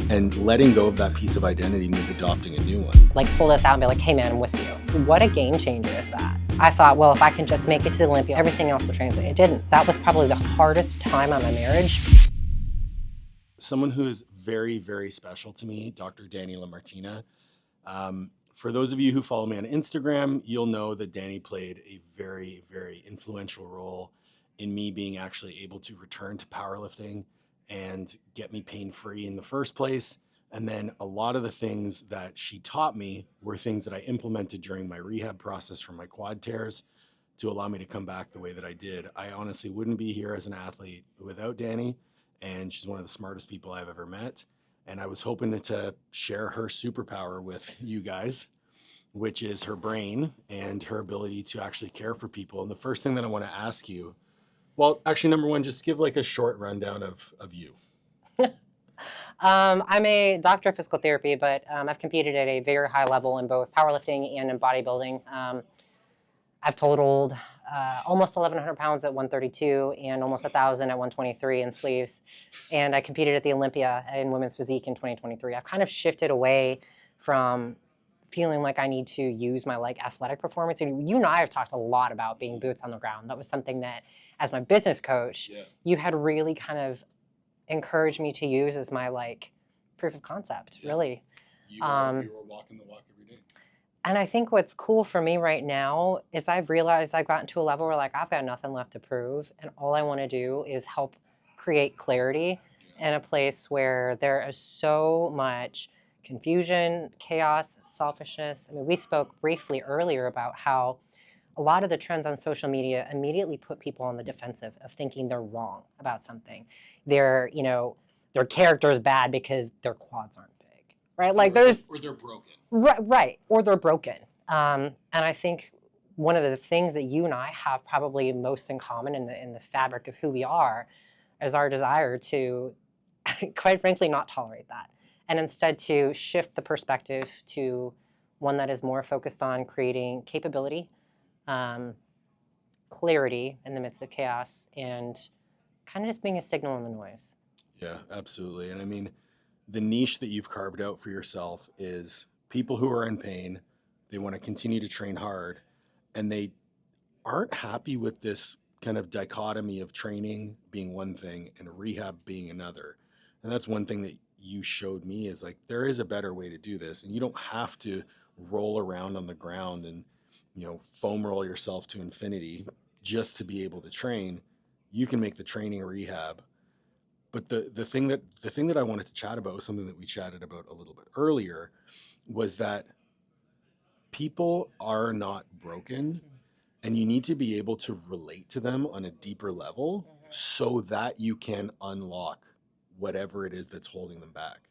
And letting go of that piece of identity means adopting a new one. Like pull this out and be like, hey man, I'm with you. What a game changer is that? I thought, well, if I can just make it to the Olympia, everything else will translate. It didn't. That was probably the hardest time on my marriage. Someone who is very, very special to me, Dr. Dani LaMartina. For those of you who follow me on Instagram, you'll know that Dani played a very, very influential role in me being actually able to return to powerlifting and get me pain-free in the first place. And then a lot of the things that she taught me were things that I implemented during my rehab process from my quad tears to allow me to come back the way that I did. I honestly wouldn't be here as an athlete without Dani, and she's one of the smartest people I've ever met. And I was hoping to share her superpower with you guys, which is her brain and her ability to actually care for people. And the first thing that I want to ask you, well, actually, number one, just give like a short rundown of you. I'm a doctor of physical therapy, but I've competed at a very high level in both powerlifting and in bodybuilding. I've totaled almost 1,100 pounds at 132 and almost 1,000 at 123 in sleeves. And I competed at the Olympia in women's physique in 2023. I've kind of shifted away from feeling like I need to use my like athletic performance. And you and I have talked a lot about being boots on the ground. That was something that, as my business coach, you had really kind of encouraged me to use as my like proof of concept, really. You were walking the walk every day. And I think what's cool for me right now is I've realized I've gotten to a level where like I've got nothing left to prove, and all I want to do is help create clarity in a place where there is so much confusion, chaos, selfishness. I mean, we spoke briefly earlier about how a lot of the trends on social media immediately put people on the defensive of thinking they're wrong about something. Their character is bad because their quads aren't big, right? Like or they're broken. Right, or they're broken. And I think one of the things that you and I have probably most in common in the fabric of who we are is our desire to, quite frankly, not tolerate that. And instead to shift the perspective to one that is more focused on creating capability, clarity in the midst of chaos, and kind of just being a signal in the noise. Yeah, absolutely. And I mean, the niche that you've carved out for yourself is people who are in pain. They want to continue to train hard, and they aren't happy with this kind of dichotomy of training being one thing and rehab being another. And that's one thing that you showed me is like, there is a better way to do this, and you don't have to roll around on the ground and, foam roll yourself to infinity just to be able to train. You can make the training rehab. But the thing that I wanted to chat about was something that we chatted about a little bit earlier, was that people are not broken, and you need to be able to relate to them on a deeper level so that you can unlock whatever it is that's holding them back.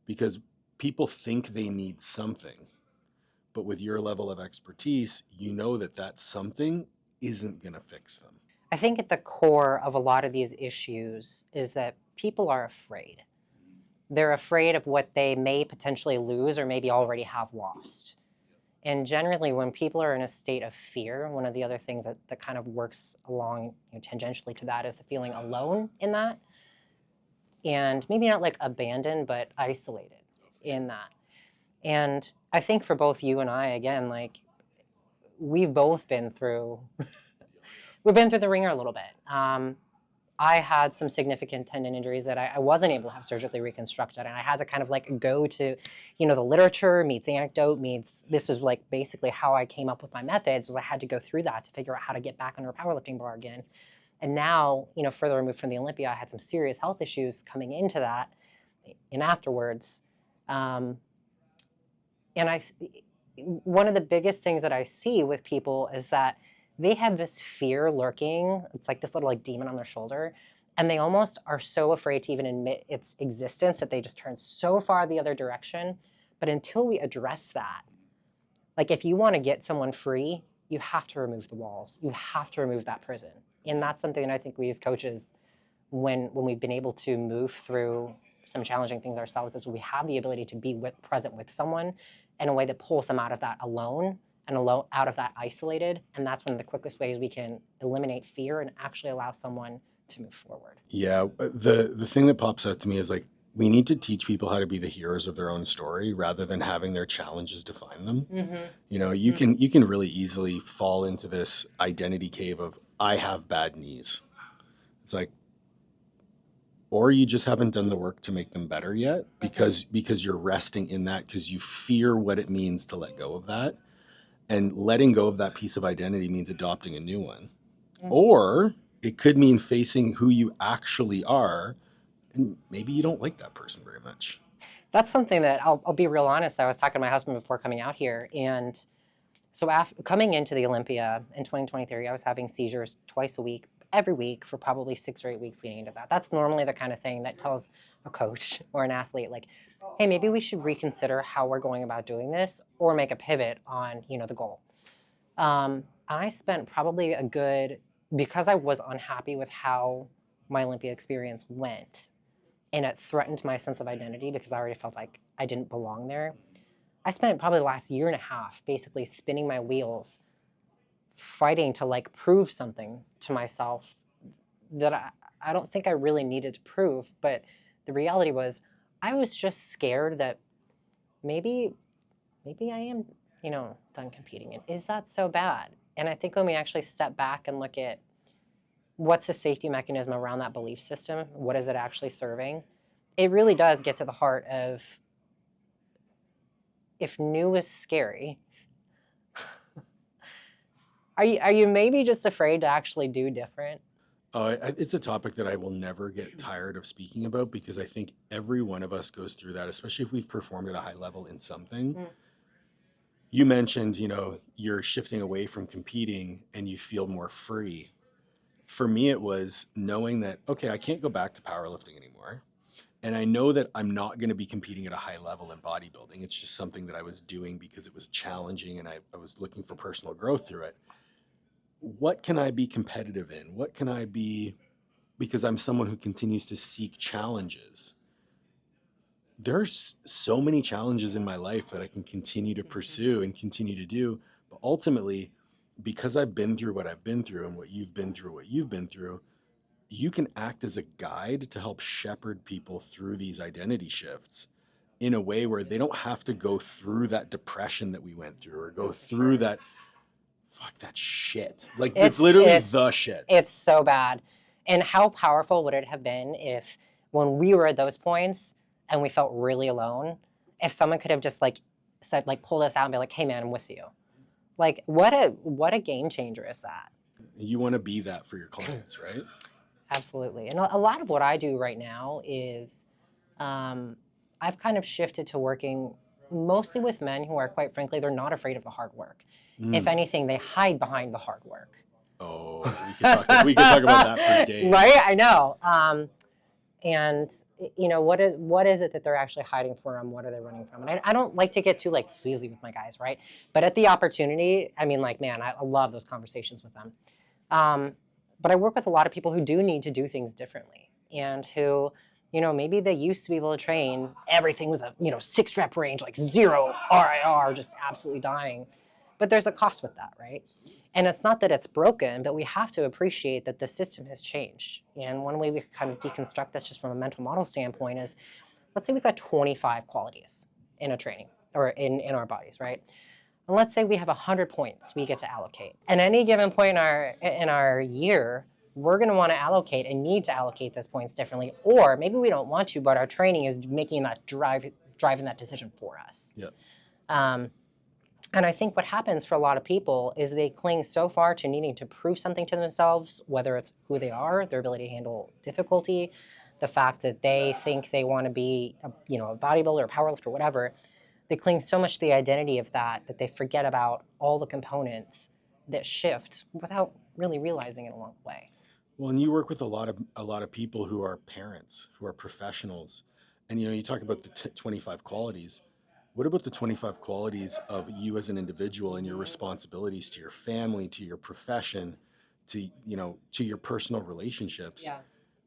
Because people think they need something, but with your level of expertise, you know that something isn't going to fix them. I think at the core of a lot of these issues is that people are afraid. They're afraid of what they may potentially lose or maybe already have lost. And generally, when people are in a state of fear, one of the other things that kind of works along tangentially to that is the feeling alone in that. And maybe not like abandoned, but isolated in that. And I think for both you and I, again, like we've both been through, we've been through the ringer a little bit. I had some significant tendon injuries that I wasn't able to have surgically reconstructed. And I had to kind of like go to, the literature meets anecdote meets, this was like basically how I came up with my methods, was I had to go through that to figure out how to get back under a powerlifting bar again. And now, further removed from the Olympia, I had some serious health issues coming into that and afterwards. And one of the biggest things that I see with people is that they have this fear lurking. It's like this little like demon on their shoulder. And they almost are so afraid to even admit its existence that they just turn so far the other direction. But until we address that, like if you want to get someone free, you have to remove the walls. You have to remove that prison. And that's something that I think we as coaches, when we've been able to move through some challenging things ourselves, is we have the ability to be present with someone in a way that pulls them out of that alone and out of that isolated. And that's one of the quickest ways we can eliminate fear and actually allow someone to move forward. Yeah, the thing that pops out to me is like, we need to teach people how to be the heroes of their own story rather than having their challenges define them. You know, you can really easily fall into this identity cave of I have bad knees. It's like, or you just haven't done the work to make them better yet because you're resting in that because you fear what it means to let go of that. And letting go of that piece of identity means adopting a new one. Or it could mean facing who you actually are, and maybe you don't like that person very much. That's something that I'll be real honest. I was talking to my husband before coming out here, and so after coming into the Olympia in 2023, I was having seizures twice a week, every week for probably 6 or 8 weeks leading into that. That's normally the kind of thing that tells a coach or an athlete, like, hey, maybe we should reconsider how we're going about doing this or make a pivot on, the goal. I spent probably because I was unhappy with how my Olympia experience went, and it threatened my sense of identity because I already felt like I didn't belong there. I spent probably the last year and a half basically spinning my wheels, fighting to like prove something to myself that I don't think I really needed to prove. But the reality was I was just scared that maybe I am, done competing. And is that so bad? And I think when we actually step back and look at what's the safety mechanism around that belief system, what is it actually serving? It really does get to the heart of, if new is scary, are you maybe just afraid to actually do different? It's a topic that I will never get tired of speaking about because I think every one of us goes through that, especially if we've performed at a high level in something. You mentioned, you're shifting away from competing and you feel more free. For me, it was knowing that, okay, I can't go back to powerlifting anymore. And I know that I'm not going to be competing at a high level in bodybuilding. It's just something that I was doing because it was challenging and I was looking for personal growth through it. What can I be competitive in? What can I be, because I'm someone who continues to seek challenges. There's so many challenges in my life that I can continue to pursue and continue to do. But ultimately, because I've been through what I've been through and what you've been through, you can act as a guide to help shepherd people through these identity shifts in a way where they don't have to go through that depression that we went through or go through that, fuck that shit. Like it's literally the shit. It's so bad. And how powerful would it have been if when we were at those points and we felt really alone, if someone could have just said, pulled us out and be like, hey man, I'm with you. Like what a game changer is that? You want to be that for your clients, right? Absolutely. And a lot of what I do right now is I've kind of shifted to working mostly with men who are, quite frankly, they're not afraid of the hard work. If anything, they hide behind the hard work. Oh, we could talk about that for days. Right? I know. And what is it that they're actually hiding from? What are they running from? And I don't like to get too fuzzy with my guys, right? But at the opportunity, I mean, man, I love those conversations with them. But I work with a lot of people who do need to do things differently and who, maybe they used to be able to train. Everything was a, 6-rep range, 0 RIR, just absolutely dying. But there's a cost with that, right? And it's not that it's broken, but we have to appreciate that the system has changed. And one way we kind of deconstruct this just from a mental model standpoint is, let's say we've got 25 qualities in a training or in our bodies, right? And let's say we have 100 points we get to allocate. At any given point in our year, we're going to want to allocate and need to allocate those points differently. Or maybe we don't want to, but our training is making that driving that decision for us. Yep. And I think what happens for a lot of people is they cling so far to needing to prove something to themselves, whether it's who they are, their ability to handle difficulty, the fact that they think they want to be a bodybuilder or powerlifter or whatever. They cling so much to the identity of that they forget about all the components that shift without really realizing it along the way. Well, and you work with a lot of people who are parents, who are professionals, and you talk about the 25 qualities. What about the 25 qualities of you as an individual and your responsibilities to your family, to your profession, to your personal relationships? Yeah.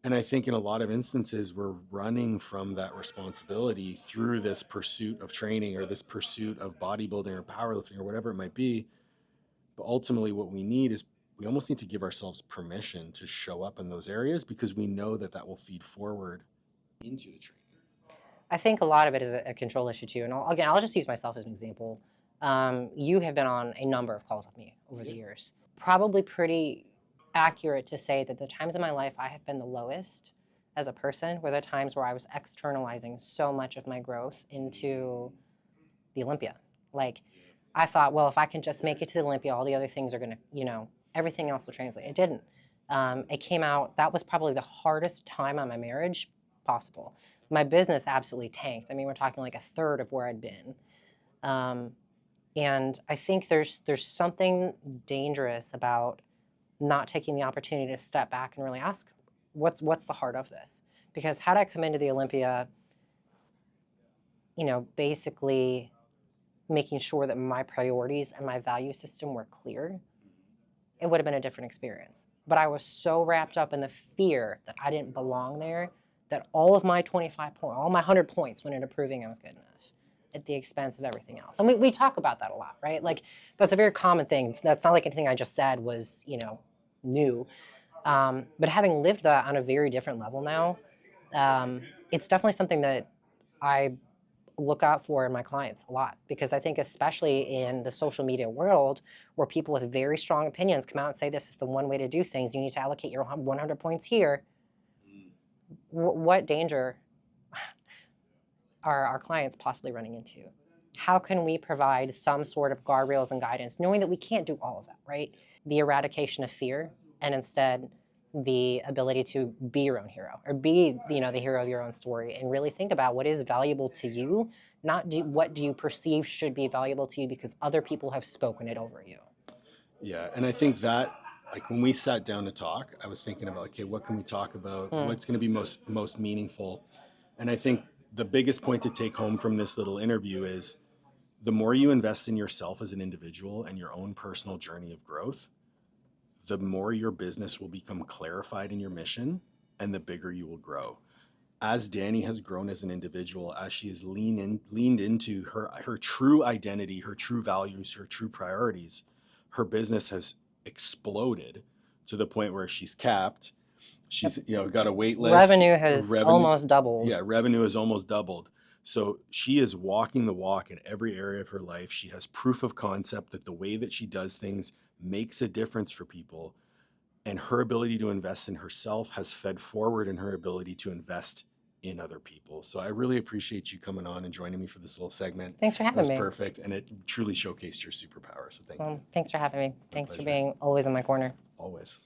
And I think in a lot of instances, we're running from that responsibility through this pursuit of training or this pursuit of bodybuilding or powerlifting or whatever it might be. But ultimately, what we need is we almost need to give ourselves permission to show up in those areas because we know that will feed forward into the training. I think a lot of it is a control issue too. And I'll just use myself as an example. You have been on a number of calls with me over the years. Probably pretty accurate to say that the times in my life I have been the lowest as a person were the times where I was externalizing so much of my growth into the Olympia. Like, I thought, well, if I can just make it to the Olympia, all the other things are going to, everything else will translate. It didn't. It came out, that was probably the hardest time on my marriage possible. My business absolutely tanked. I mean, we're talking like a third of where I'd been. And I think there's something dangerous about not taking the opportunity to step back and really ask, what's the heart of this? Because had I come into the Olympia, basically making sure that my priorities and my value system were clear, it would have been a different experience. But I was so wrapped up in the fear that I didn't belong there that all of my 25 points, all my 100 points went into proving I was good enough at the expense of everything else. And we talk about that a lot, right? Like, that's a very common thing. That's not like anything I just said was, new. But having lived that on a very different level now, it's definitely something that I look out for in my clients a lot, because I think especially in the social media world where people with very strong opinions come out and say this is the one way to do things, you need to allocate your 100 points here. What danger are our clients possibly running into? How can we provide some sort of guardrails and guidance, knowing that we can't do all of that, right? The eradication of fear, and instead the ability to be your own hero, or be the hero of your own story, and really think about what is valuable to you, not what do you perceive should be valuable to you because other people have spoken it over you. Yeah, and I think that, like, when we sat down to talk, I was thinking about, okay, what can we talk about? What's going to be most meaningful? And I think the biggest point to take home from this little interview is the more you invest in yourself as an individual and your own personal journey of growth, the more your business will become clarified in your mission and the bigger you will grow. As Dani has grown as an individual, as she has leaned into her true identity, her true values, her true priorities, her business has exploded to the point where she's capped. She's got a wait list. Revenue has almost doubled. Yeah, revenue has almost doubled. So she is walking the walk in every area of her life. She has proof of concept that the way that she does things makes a difference for people. And her ability to invest in herself has fed forward in her ability to invest in other people. So I really appreciate you coming on and joining me for this little segment. Thanks for having me. It was perfect, and it truly showcased your superpower. So thank you. Thanks for having me. Thanks pleasure. for being always in my corner. Always.